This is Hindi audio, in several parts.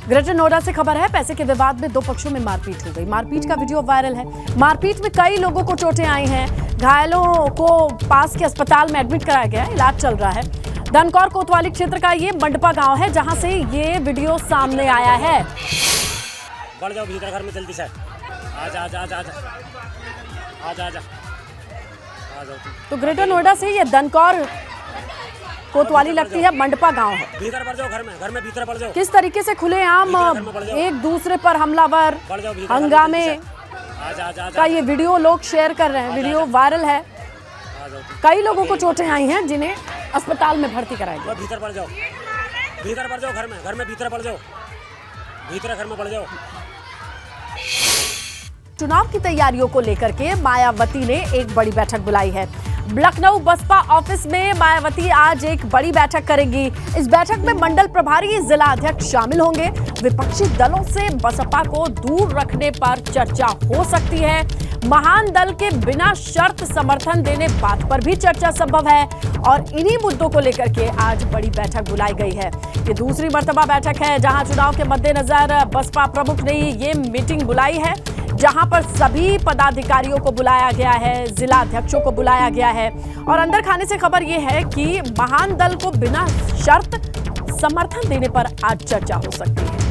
ग्रेटर नोएडा से खबर है, पैसे के विवाद में दो पक्षों में मारपीट हो गई। मारपीट का वीडियो वायरल है। मारपीट में कई लोगों को चोटें आई हैं। घायलों को पास के अस्पताल में एडमिट कराया गया है, इलाज चल रहा है। धनकौर कोतवाली क्षेत्र का ये मंडपा गांव है, जहां से ये वीडियो सामने आया है। बढ़ जाओ भीतर घर में जल्दी से। आजा आजा आजा आजा आजा आजा आ जाओ। तो ग्रेटर नोएडा से ये धनकौर कोतवाली लगती है, मंडपा गांव है। भीतर बढ़ जाओ, घर में भीतर बढ़ जाओ। किस तरीके से खुलेआम एक दूसरे पर हमलावर हंगामे का ये वीडियो लोग शेयर कर रहे हैं। वीडियो वायरल है। कई लोगों को चोटें आई हैं, जिन्हें अस्पताल में भर्ती कराया गया। भीतर बढ़ जाओ, भीतर बढ़ जाओ, घर में भीतर बढ़ जाओ, भीतर घर में बढ़ जाओ। चुनाव की तैयारियों को लेकर के मायावती ने एक बड़ी बैठक बुलाई है। लखनऊ बसपा ऑफिस में मायावती आज एक बड़ी बैठक करेंगी। इस बैठक में मंडल प्रभारी, जिला अध्यक्ष शामिल होंगे। विपक्षी दलों से बसपा को दूर रखने पर चर्चा हो सकती है। महान दल के बिना शर्त समर्थन देने बात पर भी चर्चा संभव है। और इन्हीं मुद्दों को लेकर के आज बड़ी बैठक बुलाई गई है। ये दूसरी मर्तबा बैठक है जहां चुनाव के मद्देनजर बसपा प्रमुख ने ये मीटिंग बुलाई है, जहां पर सभी पदाधिकारियों को बुलाया गया है, जिला अध्यक्षों को बुलाया गया है। और अंदर खाने से खबर यह है कि महान दल को बिना शर्त समर्थन देने पर आज चर्चा हो सकती है।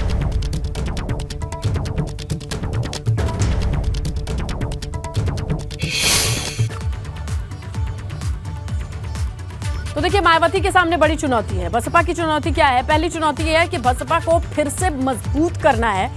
तो देखिए, मायावती के सामने बड़ी चुनौती है। बसपा की चुनौती क्या है? पहली चुनौती यह है कि बसपा को फिर से मजबूत करना है।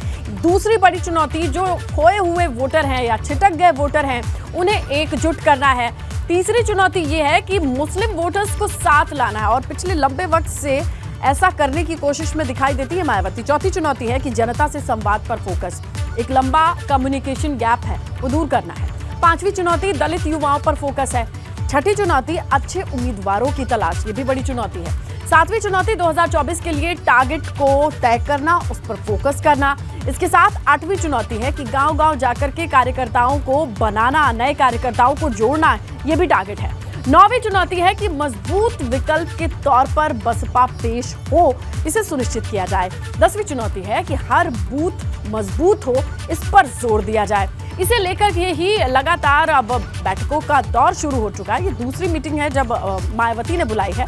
दूसरी बड़ी चुनौती, जो खोए हुए वोटर हैं या छिटक गए वोटर हैं, उन्हें एकजुट करना है। तीसरी चुनौती ये है कि मुस्लिम वोटर्स को साथ लाना है, और पिछले लंबे वक्त से ऐसा करने की कोशिश में दिखाई देती है मायावती। चौथी चुनौती है कि जनता से संवाद पर फोकस, एक लंबा कम्युनिकेशन गैप है, वो दूर करना है। पांचवी चुनौती दलित युवाओं पर फोकस है। छठी चुनौती अच्छे उम्मीदवारों की तलाश, ये भी बड़ी चुनौती है। सातवीं चुनौती 2024 के लिए टारगेट को तय करना, उस पर फोकस करना। इसके साथ आठवीं चुनौती है कि गांव-गांव जाकर के कार्यकर्ताओं को बनाना, नए कार्यकर्ताओं को जोड़ना, ये भी टारगेट है। नौवीं चुनौती है कि मजबूत विकल्प के तौर पर बसपा पेश हो, इसे सुनिश्चित किया जाए। 10वीं चुनौती है कि हर बूथ मजबूत हो, इस पर जोर दिया जाए। इसे लेकर ये ही लगातार अब बैठकों का दौर शुरू हो चुका है। ये दूसरी मीटिंग है जब मायावती ने बुलाई है।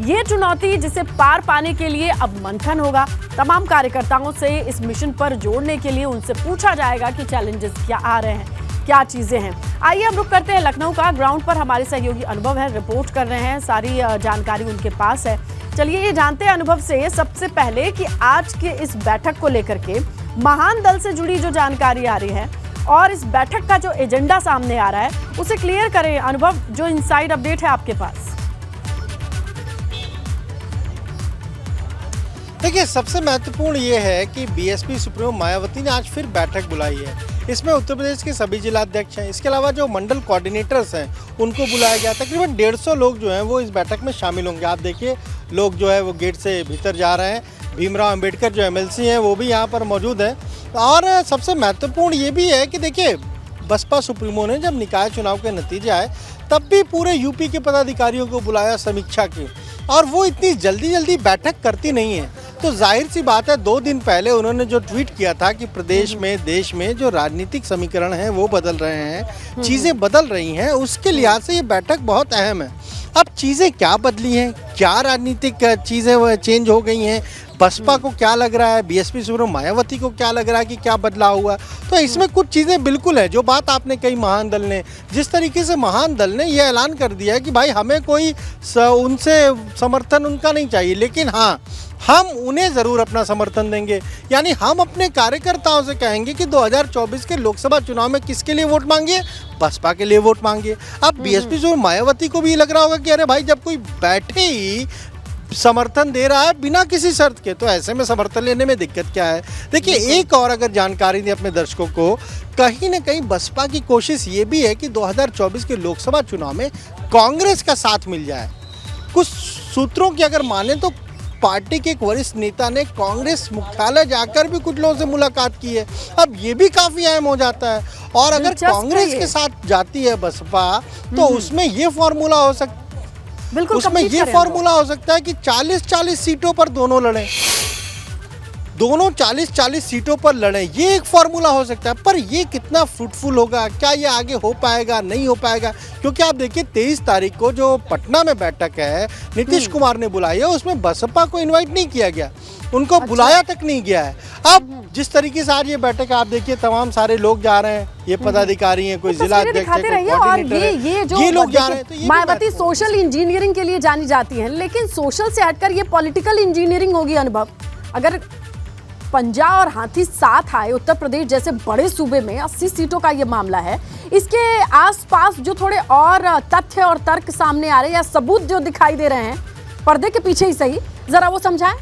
ये चुनौती जिसे पार पाने के लिए अब मंथन होगा। तमाम कार्यकर्ताओं से इस मिशन पर जोड़ने के लिए उनसे पूछा जाएगा कि चैलेंजेस क्या आ रहे हैं, क्या चीजें हैं। आइए हम रुक करते हैं लखनऊ का। ग्राउंड पर हमारे सहयोगी अनुभव है, रिपोर्ट कर रहे हैं, सारी जानकारी उनके पास है। चलिए ये जानते हैं अनुभव से सबसे पहले कि आज के इस बैठक को लेकर के महान दल से जुड़ी जो जानकारी आ रही है और इस बैठक का जो एजेंडा सामने आ रहा है, उसे क्लियर करें। अनुभव, जो इनसाइड अपडेट है आपके पास। देखिए, सबसे महत्वपूर्ण ये है कि बीएसपी सुप्रीमो मायावती ने आज फिर बैठक बुलाई है। इसमें उत्तर प्रदेश के सभी जिलाध्यक्ष हैं, इसके अलावा जो मंडल कोऑर्डिनेटर्स हैं उनको बुलाया गया। तकरीबन 150 लोग जो हैं वो इस बैठक में शामिल होंगे। आप देखिए, लोग जो है वो गेट से भीतर जा रहे हैं। भीमराव अंबेडकर जो एमएलसी हैं वो भी यहाँ पर मौजूद हैं। और सबसे महत्वपूर्ण ये भी है कि देखिए, बसपा सुप्रीमो ने जब निकाय चुनाव के नतीजे आए तब भी पूरे यूपी के पदाधिकारियों को बुलाया समीक्षा की, और वो इतनी जल्दी बैठक करती नहीं है। तो जाहिर सी बात है, 2 दिन पहले उन्होंने जो ट्वीट किया था कि प्रदेश में, देश में जो राजनीतिक समीकरण हैं वो बदल रहे हैं, चीज़ें बदल रही हैं, उसके लिहाज से ये बैठक बहुत अहम है। अब चीज़ें क्या बदली हैं, क्या राजनीतिक चीज़ें चेंज हो गई हैं, बसपा को क्या लग रहा है, बीएसपी सुप्रीमो मायावती को क्या लग रहा है कि क्या बदलाव हुआ। तो इसमें कुछ चीज़ें बिल्कुल है। जो बात आपने कही महान दल ने, जिस तरीके से महान दल ने यह ऐलान कर दिया है कि भाई हमें कोई उनसे समर्थन उनका नहीं चाहिए, लेकिन हाँ, हम उन्हें ज़रूर अपना समर्थन देंगे। यानी हम अपने कार्यकर्ताओं से कहेंगे कि 2024 के लोकसभा चुनाव में किसके लिए वोट मांगिए, बसपा के लिए वोट मांगिए। अब बीएसपी सुप्रीमो मायावती को भी लग रहा होगा कि अरे भाई, जब कोई बैठे ही समर्थन दे रहा है बिना किसी शर्त के, तो ऐसे में समर्थन लेने में दिक्कत क्या है। देखिए, एक और अगर जानकारी दें अपने दर्शकों को, कहीं ना कहीं बसपा की कोशिश ये भी है कि 2024 के लोकसभा चुनाव में कांग्रेस का साथ मिल जाए। कुछ सूत्रों की अगर माने तो पार्टी के एक वरिष्ठ नेता ने कांग्रेस मुख्यालय जाकर भी कुछ लोगों से मुलाकात की है। अब ये भी काफ़ी अहम हो जाता है। और अगर कांग्रेस के साथ जाती है बसपा, तो उसमें ये फॉर्मूला हो सकता है, उसमें ये फॉर्मूला हो सकता है कि 40-40 सीटों पर दोनों लड़ें। दोनों 40-40 सीटों पर लड़ें, ये एक फॉर्मूला हो सकता है, पर ये कितना फ्रूटफुल होगा, क्या ये आगे हो पाएगा, नहीं हो पाएगा? क्योंकि आप देखिए 23 तारीख को जो पटना में बैठक है नीतीश कुमार ने बुलाई है, उसमें बसपा को इन्वाइट नहीं किया गया, उनको बुलाया तक नहीं गया है। अब जिस तरीके से आज ये बैठक आप देखिए, तमाम सारे लोग जा रहे हैं, ये पदाधिकारी हैं, कोई जिला अध्यक्ष है, कोई कोऑर्डिनेटर है, ये लोग जा रहे हैं। तो ये मायावती सोशल इंजीनियरिंग के लिए जानी जाती है, लेकिन सोशल से हटकर ये पॉलिटिकल इंजीनियरिंग होगी। अनुभव, अगर पंजा और हाथी साथ आए, उत्तर प्रदेश जैसे बड़े सूबे में 80 सीटों का ये मामला है, इसके आसपास जो थोड़े और तथ्य और तर्क सामने आ रहे हैं या सबूत जो दिखाई दे रहे हैं पर्दे के पीछे ही सही, जरा वो समझाएं।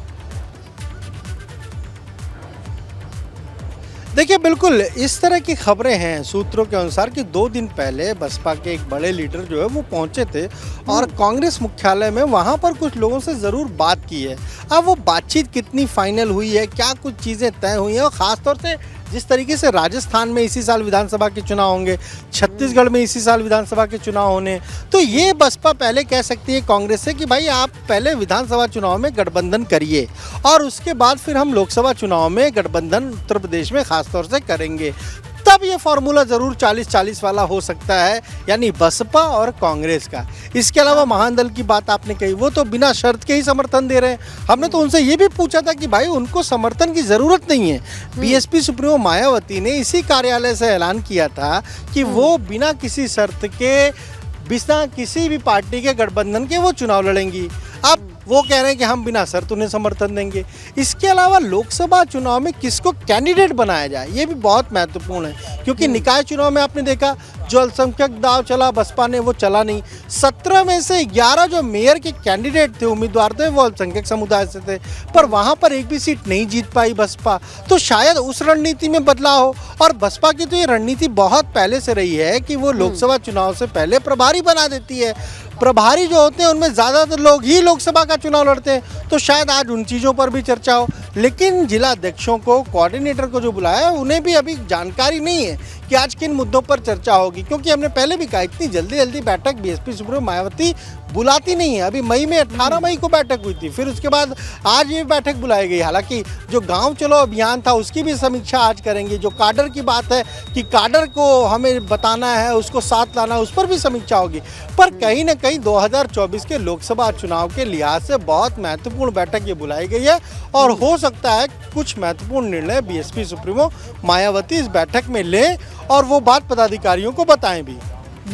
देखिए, बिल्कुल इस तरह की खबरें हैं सूत्रों के अनुसार कि 2 दिन पहले बसपा के एक बड़े लीडर जो है वो पहुंचे थे और कांग्रेस मुख्यालय में वहां पर कुछ लोगों से ज़रूर बात की है। अब वो बातचीत कितनी फाइनल हुई है, क्या कुछ चीज़ें तय हुई हैं, और ख़ासतौर से जिस तरीके से राजस्थान में इसी साल विधानसभा के चुनाव होंगे, छत्तीसगढ़ में इसी साल विधानसभा के चुनाव होने, तो ये बसपा पहले कह सकती है कांग्रेस से कि भाई आप पहले विधानसभा चुनाव में गठबंधन करिए और उसके बाद फिर हम लोकसभा चुनाव में गठबंधन उत्तर प्रदेश में खासतौर से करेंगे। तब ये फॉर्मूला ज़रूर 40-40 वाला हो सकता है, यानी बसपा और कांग्रेस का। इसके अलावा महादल की बात आपने कही, वो तो बिना शर्त के ही समर्थन दे रहे हैं। हमने तो उनसे ये भी पूछा था कि भाई उनको समर्थन की ज़रूरत नहीं है। बीएसपी सुप्रीमो मायावती ने इसी कार्यालय से ऐलान किया था कि वो बिना किसी शर्त के, बिना किसी भी पार्टी के गठबंधन के वो चुनाव लड़ेंगी। अब वो कह रहे हैं कि हम बिना शर्त उन्हें समर्थन देंगे। इसके अलावा लोकसभा चुनाव में किसको कैंडिडेट बनाया जाए, ये भी बहुत महत्वपूर्ण है, क्योंकि निकाय चुनाव में आपने देखा जो अल्पसंख्यक दाव चला बसपा ने, वो चला नहीं। 17 में से 11 जो मेयर के कैंडिडेट थे, उम्मीदवार थे, वो अल्पसंख्यक समुदाय से थे, पर वहाँ पर एक भी सीट नहीं जीत पाई बसपा। तो शायद उस रणनीति में बदलाव हो, और बसपा की तो ये रणनीति बहुत पहले से रही है कि वो लोकसभा चुनाव से पहले प्रभारी बना देती है। प्रभारी जो होते हैं उनमें ज़्यादातर लोग ही लोकसभा का चुनाव लड़ते हैं, तो शायद आज उन चीज़ों पर भी चर्चा हो। लेकिन जिला अध्यक्षों को, कोऑर्डिनेटर को जो बुलाया है, उन्हें भी अभी जानकारी नहीं है कि आज किन मुद्दों पर चर्चा होगी, क्योंकि हमने पहले भी कहा इतनी जल्दी बैठक बीएसपी सुप्रीमो मायावती बुलाती नहीं है। अभी मई में 18 मई को बैठक हुई थी, फिर उसके बाद आज ये बैठक बुलाई गई। हालांकि जो गांव चलो अभियान था उसकी भी समीक्षा आज करेंगे। जो काडर की बात है कि काडर को हमें बताना है, उसको साथ लाना, उस पर भी समीक्षा होगी। पर कहीं ना कहीं 2024 के लोकसभा चुनाव के लिहाज से बहुत महत्वपूर्ण बैठक ये बुलाई गई है, और हो सकता है कुछ महत्वपूर्ण निर्णय बीएसपी सुप्रीमो मायावती इस बैठक में लें और वो बात पदाधिकारियों को बताएं भी।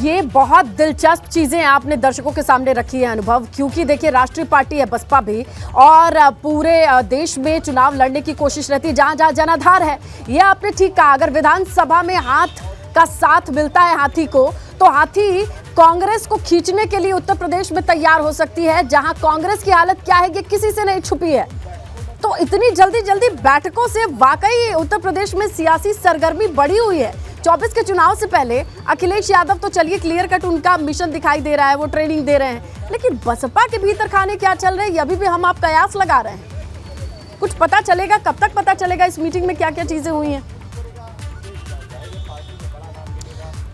ये बहुत दिलचस्प चीजें आपने दर्शकों के सामने रखी है अनुभव, क्योंकि देखिए राष्ट्रीय पार्टी है बसपा भी, और पूरे देश में चुनाव लड़ने की कोशिश रहती है जहां जहां जनाधार है। ये आपने ठीक कहा, अगर विधानसभा में हाथ का साथ मिलता है हाथी को, तो हाथी कांग्रेस को खींचने के लिए उत्तर प्रदेश में तैयार हो सकती है, जहां कांग्रेस की हालत क्या है ये किसी से नहीं छुपी है। तो इतनी जल्दी बैठकों से वाकई उत्तर प्रदेश में सियासी सरगर्मी बढ़ी हुई है। 24 के चुनाव से पहले अखिलेश यादव तो चलिए क्लियर कट उनका मिशन दिखाई दे रहा है, वो ट्रेनिंग दे रहे हैं, लेकिन बसपा के भीतर खाने क्या चल रहे हैं ये अभी भी हम आप कयास लगा रहे हैं। कुछ पता चलेगा, कब तक पता चलेगा इस मीटिंग में क्या क्या चीजें हुई हैं?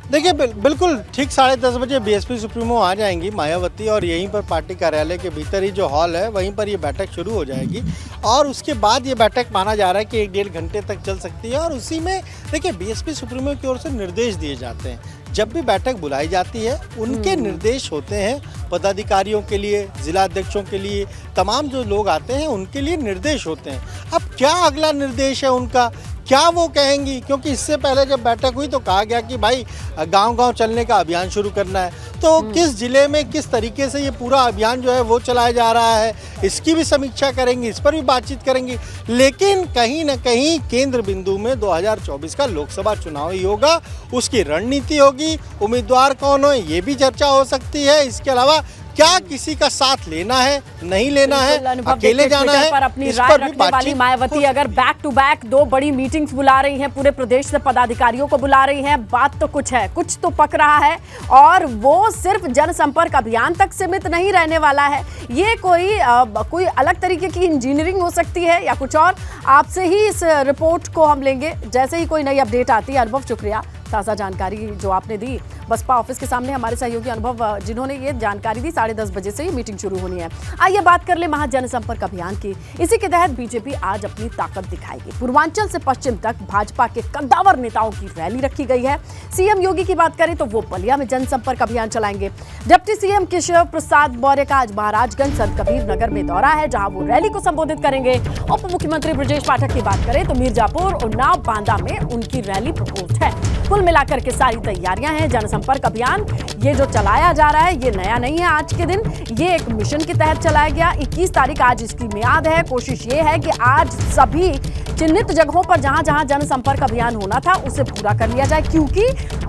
देखिए, बिल्कुल ठीक 10:30 बजे बीएसपी सुप्रीमो आ जाएंगी मायावती, और यहीं पर पार्टी कार्यालय के भीतर ही जो हॉल है वहीं पर ये बैठक शुरू हो जाएगी, और उसके बाद ये बैठक माना जा रहा है कि 1-1.5 घंटे तक चल सकती है। और उसी में देखिए बीएसपी सुप्रीमो की ओर से निर्देश दिए जाते हैं। जब भी बैठक बुलाई जाती है उनके निर्देश होते हैं पदाधिकारियों के लिए, जिला अध्यक्षों के लिए, तमाम जो लोग आते हैं उनके लिए निर्देश होते हैं। अब क्या अगला निर्देश है उनका, क्या वो कहेंगी, क्योंकि इससे पहले जब बैठक हुई तो कहा गया कि भाई गांव-गांव चलने का अभियान शुरू करना है, तो किस जिले में किस तरीके से ये पूरा अभियान जो है वो चलाया जा रहा है, इसकी भी समीक्षा करेंगी, इस पर भी बातचीत करेंगी। लेकिन कहीं ना कहीं केंद्र बिंदु में 2024 का लोकसभा चुनाव ही होगा, उसकी रणनीति होगी, उम्मीदवार कौन हो ये भी चर्चा हो सकती है। इसके अलावा क्या किसी का साथ लेना है, नहीं लेना है, अकेले जाना है, पर अपनी इस राय पर भी रखने वाली बातचीत मायावती अगर बैक टू बैक 2 बड़ी मीटिंग्स बुला रही हैं, पूरे प्रदेश से पदाधिकारियों को बुला रही हैं, बात तो कुछ है, कुछ तो पक रहा है, और वो सिर्फ जनसंपर्क अभियान तक सीमित नहीं रहने वाला है। ये कोई अलग तरीके की इंजीनियरिंग हो सकती है या कुछ और, आपसे ही इस रिपोर्ट को हम लेंगे जैसे ही कोई नई अपडेट आती है। अनुभव, शुक्रिया। ताज़ा जानकारी जो आपने दी बसपा ऑफिस के सामने हमारे सहयोगी अनुभव जिन्होंने ये जानकारी दी 10:30 बजे से ही मीटिंग शुरू होनी है। आइए बात कर ले महा जनसंपर्क अभियान की। इसी के तहत बीजेपी आज अपनी ताकत दिखाएगी। पूर्वांचल से पश्चिम तक भाजपा के कद्दावर नेताओं की रैली रखी गई है। सीएम योगी की बात करें तो वो बलिया में जनसंपर्क अभियान चलाएंगे। डिप्टी सीएम केशव प्रसाद मौर्य का आज महाराजगंज संत कबीर नगर में दौरा है, जहां वो रैली को संबोधित करेंगे। उप मुख्यमंत्री ब्रजेश पाठक की बात करें तो मिर्जापुर, उन्नाव, बांदा में उनकी रैली प्रपोज्ड है। कुल मिलाकर के सारी तैयारियां हैं। जनसंपर्क अभियान ये जो चलाया जा रहा है ये नया नहीं है। आज के दिन ये एक मिशन के तहत चलाया गया। 21 तारीख आज इसकी मियाद है। कोशिश ये है कि आज सभी चिन्हित जगहों पर जहां जहां जनसंपर्क अभियान होना था उसे पूरा कर लिया जाए, क्योंकि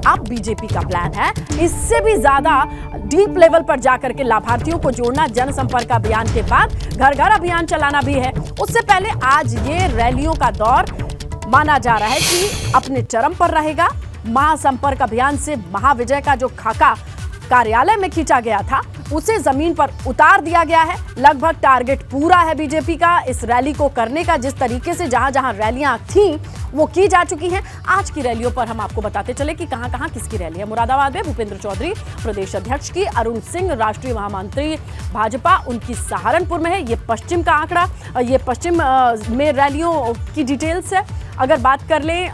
अब बीजेपी का प्लान है इससे भी ज्यादा डीप लेवल पर जाकर के लाभार्थियों को जोड़ना। जनसंपर्क अभियान के बाद घर घर अभियान चलाना भी है। उससे पहले आज ये रैलियों का दौर माना जा रहा है कि अपने चरम पर रहेगा। महासंपर्क अभियान से महाविजय का जो खाका कार्यालय में खींचा गया था उसे जमीन पर उतार दिया गया है। लगभग टारगेट पूरा है बीजेपी का इस रैली को करने का। जिस तरीके से जहां जहां रैलियां थीं वो की जा चुकी हैं। आज की रैलियों पर हम आपको बताते चले कि कहां कहां किसकी रैली है। मुरादाबाद में भूपेंद्र चौधरी प्रदेश अध्यक्ष की, अरुण सिंह राष्ट्रीय महामंत्री भाजपा उनकी सहारनपुर में है। ये पश्चिम का आंकड़ा, ये पश्चिम में रैलियों की डिटेल्स है। अगर बात कर लें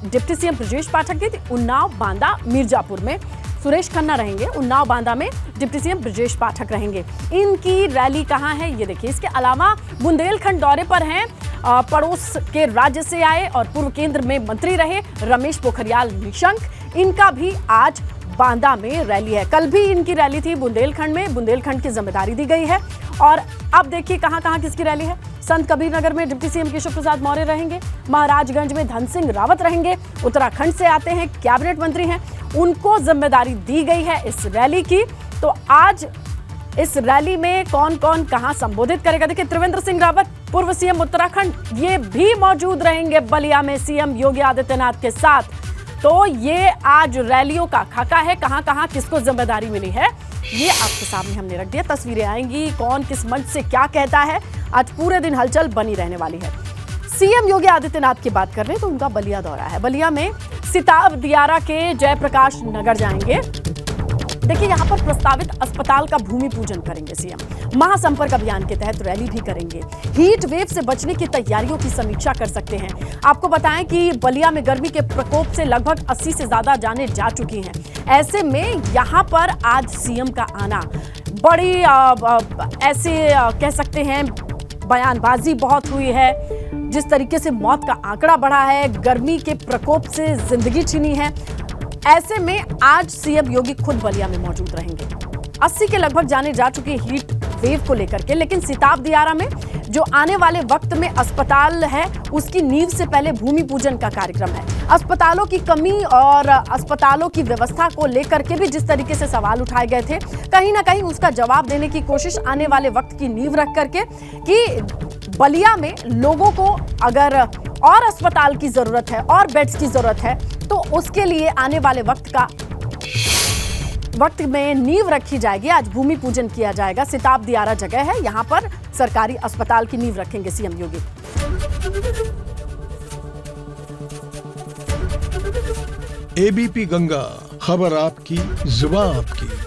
डिप्टी सीएम ब्रजेश पाठक की, उन्नाव, बांदा, मिर्जापुर में सुरेश खन्ना रहेंगे। उन्नाव, बांदा में डिप्टी सीएम ब्रजेश पाठक रहेंगे। इनकी रैली कहां है ये देखिए। इसके अलावा बुंदेलखंड दौरे पर हैं पड़ोस के राज्य से आए और पूर्व केंद्र में मंत्री रहे रमेश पोखरियाल निशंक। इनका भी आज बांदा में रैली है। कल भी इनकी रैली थी बुंदेलखंड में, बुंदेलखंड की जिम्मेदारी दी गई है। और अब देखिए कहां कहां किसकी रैली है। संत कबीर नगर में डिप्टी सीएम केशव प्रसाद मौर्य रहेंगे। महाराजगंज में धन सिंह रावत रहेंगे। उत्तराखंड से आते हैं, कैबिनेट मंत्री हैं, उनको जिम्मेदारी दी गई है इस रैली की। तो आज इस रैली में कौन कौन कहां संबोधित करेगा देखिए। त्रिवेंद्र सिंह रावत पूर्व सीएम उत्तराखंड ये भी मौजूद रहेंगे बलिया में सीएम योगी आदित्यनाथ के साथ। तो ये आज रैलियों का खाका है। कहां कहां किसको जिम्मेदारी मिली है ये आपके सामने हमने रख दिया। तस्वीरें आएंगी, कौन किस मंच से क्या कहता है। आज पूरे दिन हलचल बनी रहने वाली है। सीएम योगी आदित्यनाथ की बात कर रहे हैं तो उनका बलिया दौरा है। बलिया में सिताब दियारा के जयप्रकाश नगर जाएंगे। देखिए यहाँ पर प्रस्तावित अस्पताल का भूमि पूजन करेंगे सीएम। महासंपर्क अभियान के तहत रैली भी करेंगे। हीट वेव से बचने की तैयारियों की समीक्षा कर सकते हैं। आपको बताएं कि बलिया में गर्मी के प्रकोप से लगभग 80 से ज्यादा जानें जा चुकी हैं। ऐसे में यहाँ पर आज सीएम का आना बड़ी ऐसे कह सकते हैं बयानबाजी बहुत हुई है। जिस तरीके से मौत का आंकड़ा बढ़ा है, गर्मी के प्रकोप से जिंदगी छीनी है, ऐसे में आज सीएम योगी खुद बलिया में मौजूद रहेंगे। 80 के लगभग जाने जा चुके हीट वेव को लेकर के, लेकिन सिताब दियारा में जो आने वाले वक्त में अस्पताल है उसकी नींव से पहले भूमि पूजन का कार्यक्रम है। अस्पतालों की कमी और अस्पतालों की व्यवस्था को लेकर के भी जिस तरीके से सवाल उठाए गए थे, कहीं ना कहीं उसका जवाब देने की कोशिश आने वाले वक्त की नींव रख करके कि बलिया में लोगों को अगर और अस्पताल की जरूरत है और बेड्स की जरूरत है तो उसके लिए आने वाले वक्त में नींव रखी जाएगी। आज भूमि पूजन किया जाएगा। सिताब दियारा जगह है, यहाँ पर सरकारी अस्पताल की नींव रखेंगे सीएम योगी। एबीपी गंगा, खबर आपकी, जुबान आपकी।